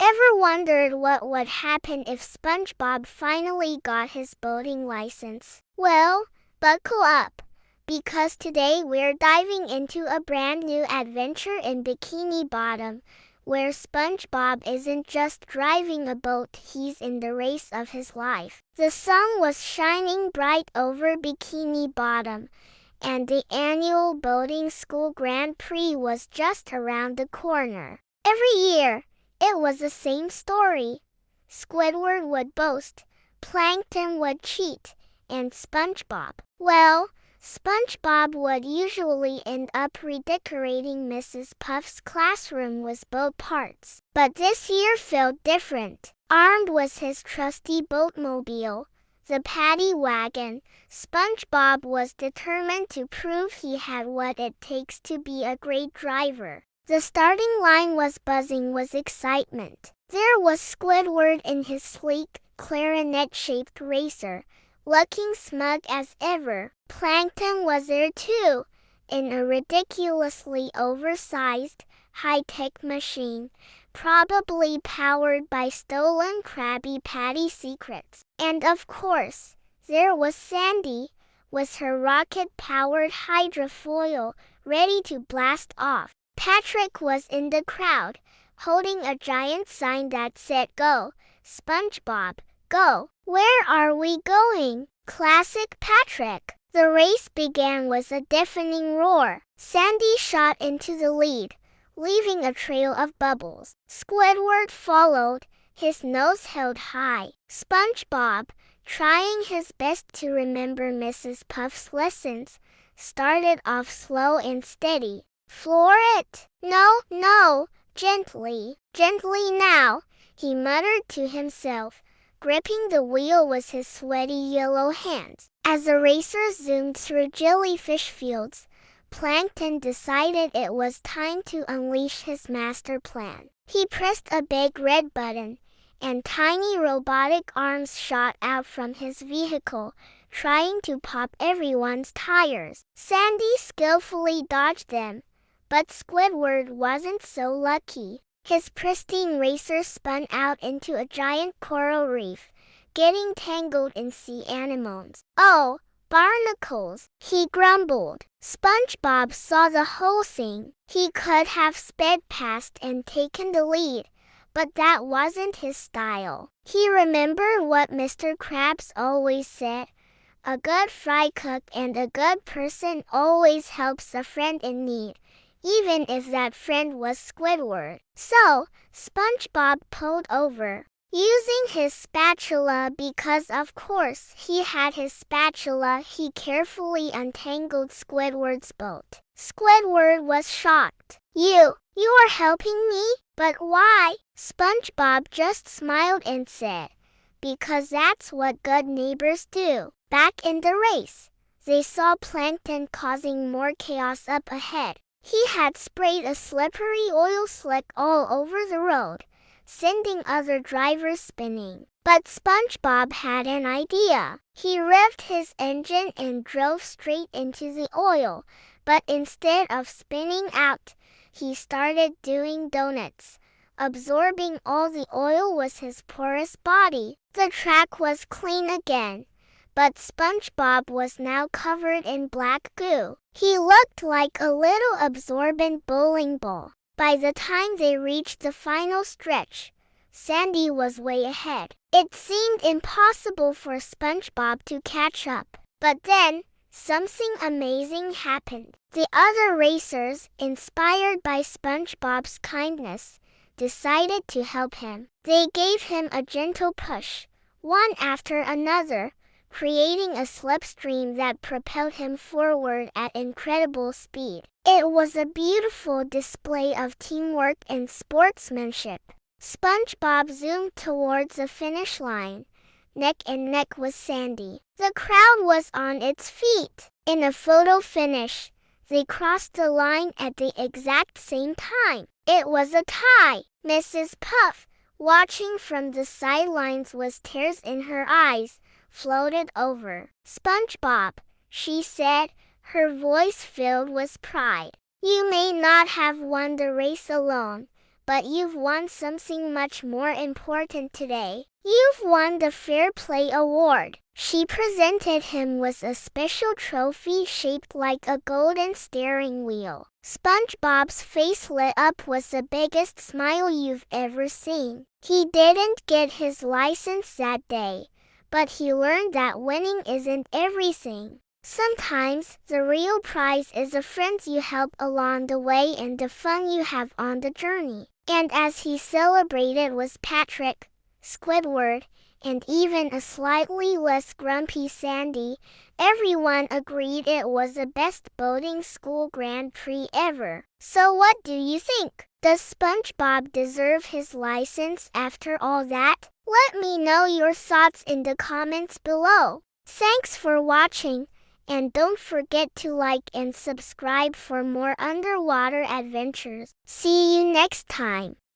Ever wondered what would happen if SpongeBob finally got his boating license? Well, buckle up, because today we're diving into a brand new adventure in Bikini Bottom, where SpongeBob isn't just driving a boat, he's in the race of his life. The sun was shining bright over Bikini Bottom, and the annual boating school Grand Prix was just around the corner. Every year, it was the same story. Squidward would boast, Plankton would cheat, and SpongeBob, well, SpongeBob would usually end up redecorating Mrs. Puff's classroom with boat parts. But this year felt different. Armed with his trusty boatmobile, the paddy wagon, SpongeBob was determined to prove he had what it takes to be a great driver. The starting line was buzzing with excitement. There was Squidward in his sleek, clarinet-shaped racer, looking smug as ever. Plankton was there too, in a ridiculously oversized, high-tech machine, probably powered by stolen Krabby Patty secrets. And of course, there was Sandy, with her rocket-powered hydrofoil, ready to blast off. Patrick was in the crowd, holding a giant sign that said, "Go, SpongeBob, go." "Where are we going?" Classic Patrick. The race began with a deafening roar. Sandy shot into the lead, leaving a trail of bubbles. Squidward followed, his nose held high. SpongeBob, trying his best to remember Mrs. Puff's lessons, started off slow and steady. "Floor it! No, gently, gently now," he muttered to himself, gripping the wheel with his sweaty yellow hands. As the racer zoomed through jellyfish fields, Plankton decided it was time to unleash his master plan. He pressed a big red button, and tiny robotic arms shot out from his vehicle, trying to pop everyone's tires. Sandy skillfully dodged them, but Squidward wasn't so lucky. His pristine racer spun out into a giant coral reef, getting tangled in sea anemones. "Oh, barnacles," he grumbled. SpongeBob saw the whole thing. He could have sped past and taken the lead, but that wasn't his style. He remembered what Mr. Krabs always said, "A good fry cook and a good person always helps a friend in need, even if that friend was Squidward." So, SpongeBob pulled over, using his spatula because of course he had his spatula. He carefully untangled Squidward's boat. Squidward was shocked. You are helping me? But why?" SpongeBob just smiled and said, "Because that's what good neighbors do." Back in the race, they saw Plankton causing more chaos up ahead. He had sprayed a slippery oil slick all over the road, sending other drivers spinning. But SpongeBob had an idea. He revved his engine and drove straight into the oil, but instead of spinning out, he started doing donuts, absorbing all the oil with his porous body. The track was clean again, but SpongeBob was now covered in black goo. He looked like a little absorbent bowling ball. By the time they reached the final stretch, Sandy was way ahead. It seemed impossible for SpongeBob to catch up. But then, something amazing happened. The other racers, inspired by SpongeBob's kindness, decided to help him. They gave him a gentle push, one after another, creating a slipstream that propelled him forward at incredible speed. It was a beautiful display of teamwork and sportsmanship. SpongeBob zoomed towards the finish line, neck and neck with Sandy. The crowd was on its feet. In a photo finish, they crossed the line at the exact same time. It was a tie. Mrs. Puff, watching from the sidelines with tears in her eyes, floated over. "SpongeBob," she said, her voice filled with pride, "you may not have won the race alone, but you've won something much more important today. You've won the Fair Play Award. She presented him with a special trophy shaped like a golden steering wheel. SpongeBob's face lit up with the biggest smile you've ever seen. He didn't get his license that day, but he learned that winning isn't everything. Sometimes the real prize is the friends you help along the way and the fun you have on the journey. And as he celebrated with Patrick, Squidward, and even a slightly less grumpy Sandy, everyone agreed it was the best boating school Grand Prix ever. So what do you think? Does SpongeBob deserve his license after all that? Let me know your thoughts in the comments below. Thanks for watching, and don't forget to like and subscribe for more underwater adventures. See you next time.